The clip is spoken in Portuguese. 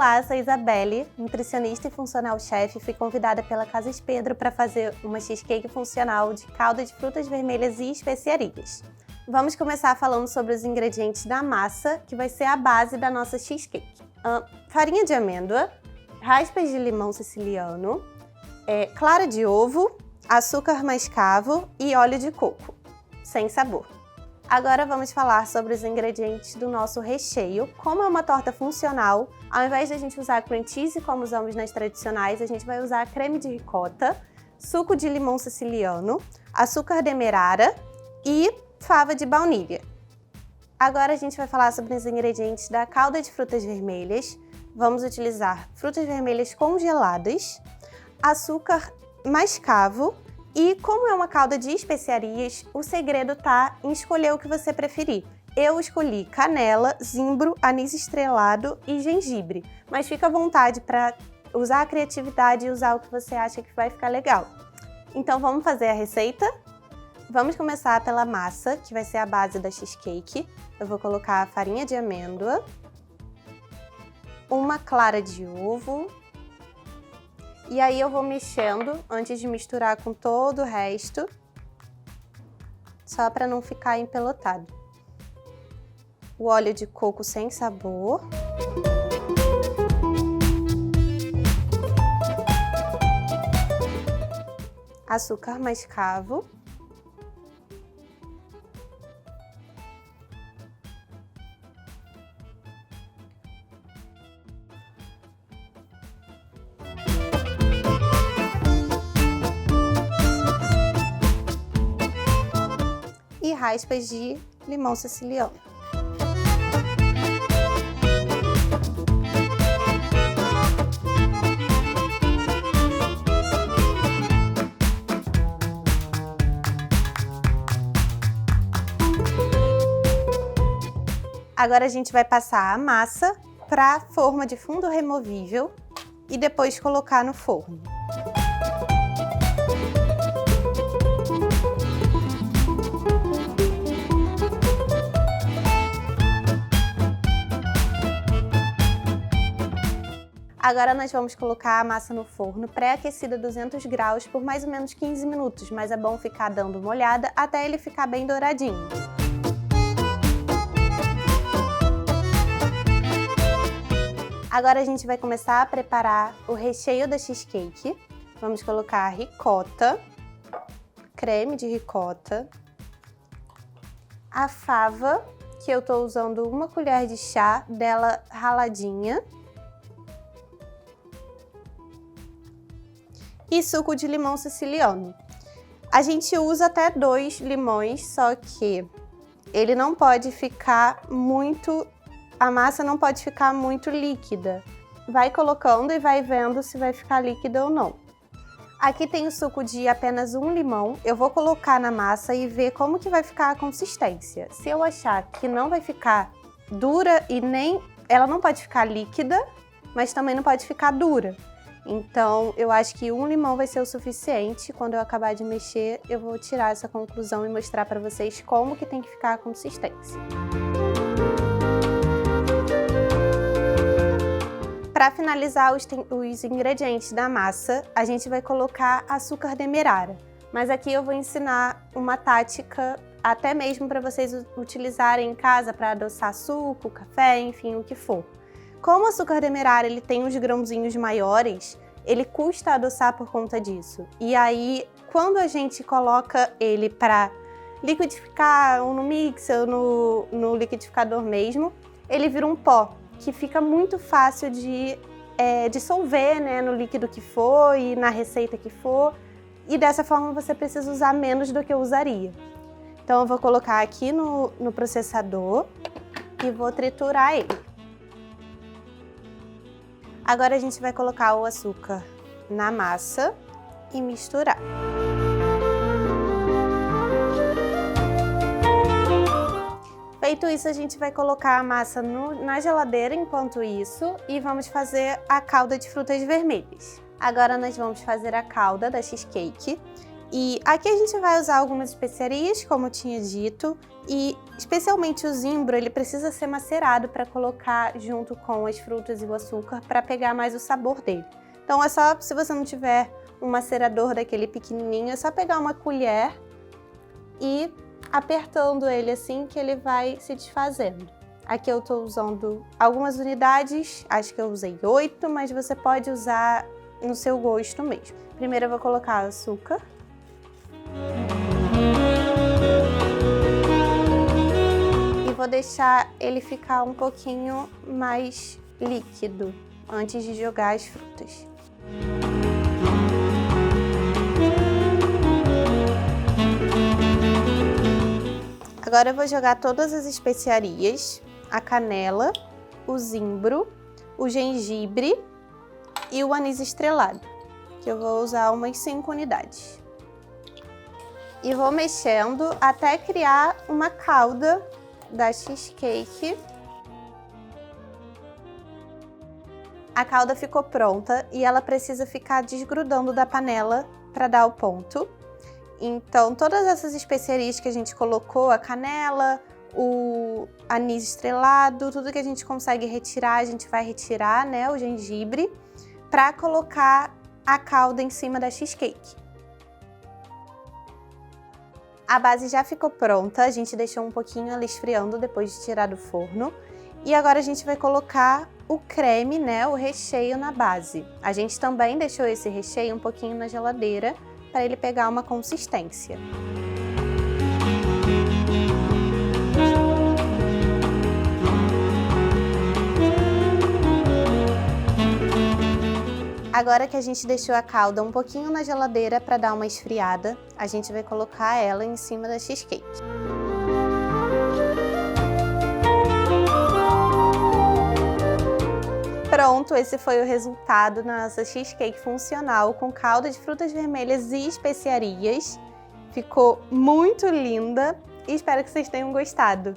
Olá, sou Isabelle, nutricionista e funcional chefe. Fui convidada pela Casas Pedro para fazer uma cheesecake funcional de calda de frutas vermelhas e especiarias. Vamos começar falando sobre os ingredientes da massa, que vai ser a base da nossa cheesecake. Farinha de amêndoa, raspas de limão siciliano, clara de ovo, açúcar mascavo e óleo de coco, sem sabor. Agora vamos falar sobre os ingredientes do nosso recheio. Como é uma torta funcional, ao invés de a gente usar cream cheese como usamos nas tradicionais, a gente vai usar creme de ricota, suco de limão siciliano, açúcar demerara e fava de baunilha. Agora a gente vai falar sobre os ingredientes da calda de frutas vermelhas. Vamos utilizar frutas vermelhas congeladas, açúcar mascavo. E como é uma calda de especiarias, o segredo tá em escolher o que você preferir. Eu escolhi canela, zimbro, anis estrelado e gengibre, mas fica à vontade para usar a criatividade e usar o que você acha que vai ficar legal. Então vamos fazer a receita? Vamos começar pela massa, que vai ser a base da cheesecake. Eu vou colocar a farinha de amêndoa, uma clara de ovo. E aí eu vou mexendo antes de misturar com todo o resto, só para não ficar empelotado. O óleo de coco sem sabor. Açúcar mascavo. E raspas de limão siciliano. Agora a gente vai passar a massa para a forma de fundo removível e depois colocar no forno. Agora nós vamos colocar a massa no forno pré-aquecida a 200 graus por mais ou menos 15 minutos, mas é bom ficar dando uma olhada até ele ficar bem douradinho. Agora a gente vai começar a preparar o recheio da cheesecake. Vamos colocar a ricota, creme de ricota, a fava, que eu estou usando uma colher de chá dela raladinha, e suco de limão siciliano. A gente usa até 2 limões, só que ele não pode ficar muito... A massa não pode ficar muito líquida. Vai colocando e vai vendo se vai ficar líquida ou não. Aqui tem o suco de apenas 1 limão. Eu vou colocar na massa e ver como que vai ficar a consistência. Se eu achar que não vai ficar dura e nem... Ela não pode ficar líquida, mas também não pode ficar dura. Então, eu acho que 1 limão vai ser o suficiente. Quando eu acabar de mexer, eu vou tirar essa conclusão e mostrar para vocês como que tem que ficar a consistência. Para finalizar os ingredientes da massa, a gente vai colocar açúcar demerara. Mas aqui eu vou ensinar uma tática até mesmo para vocês utilizarem em casa para adoçar suco, café, enfim, o que for. Como o açúcar demerara ele tem uns grãozinhos maiores, ele custa adoçar por conta disso. E aí, quando a gente coloca ele para liquidificar ou no mixer ou no liquidificador mesmo, ele vira um pó, que fica muito fácil de dissolver, né, no líquido que for e na receita que for. E dessa forma você precisa usar menos do que eu usaria. Então eu vou colocar aqui no processador e vou triturar ele. Agora a gente vai colocar o açúcar na massa e misturar. Feito isso, a gente vai colocar a massa na geladeira enquanto isso e vamos fazer a calda de frutas vermelhas. Agora nós vamos fazer a calda da cheesecake. E aqui a gente vai usar algumas especiarias, como eu tinha dito, e especialmente o zimbro, ele precisa ser macerado para colocar junto com as frutas e o açúcar para pegar mais o sabor dele. Então é só, se você não tiver um macerador daquele pequenininho, é só pegar uma colher e apertando ele assim que ele vai se desfazendo. Aqui eu estou usando algumas unidades, acho que eu usei 8, mas você pode usar no seu gosto mesmo. Primeiro eu vou colocar açúcar. E vou deixar ele ficar um pouquinho mais líquido antes de jogar as frutas. Agora eu vou jogar todas as especiarias, a canela, o zimbro, o gengibre e o anis estrelado, que eu vou usar umas 5 unidades. E vou mexendo até criar uma calda da cheesecake. A calda ficou pronta e ela precisa ficar desgrudando da panela para dar o ponto. Então, todas essas especiarias que a gente colocou, a canela, o anis estrelado, tudo que a gente consegue retirar, a gente vai retirar, né, o gengibre, para colocar a calda em cima da cheesecake. A base já ficou pronta, a gente deixou um pouquinho ela esfriando depois de tirar do forno. E agora a gente vai colocar o creme, né, o recheio na base. A gente também deixou esse recheio um pouquinho na geladeira para ele pegar uma consistência. Agora que a gente deixou a calda um pouquinho na geladeira para dar uma esfriada, a gente vai colocar ela em cima da cheesecake. Pronto, esse foi o resultado da nossa cheesecake funcional com calda de frutas vermelhas e especiarias. Ficou muito linda e espero que vocês tenham gostado.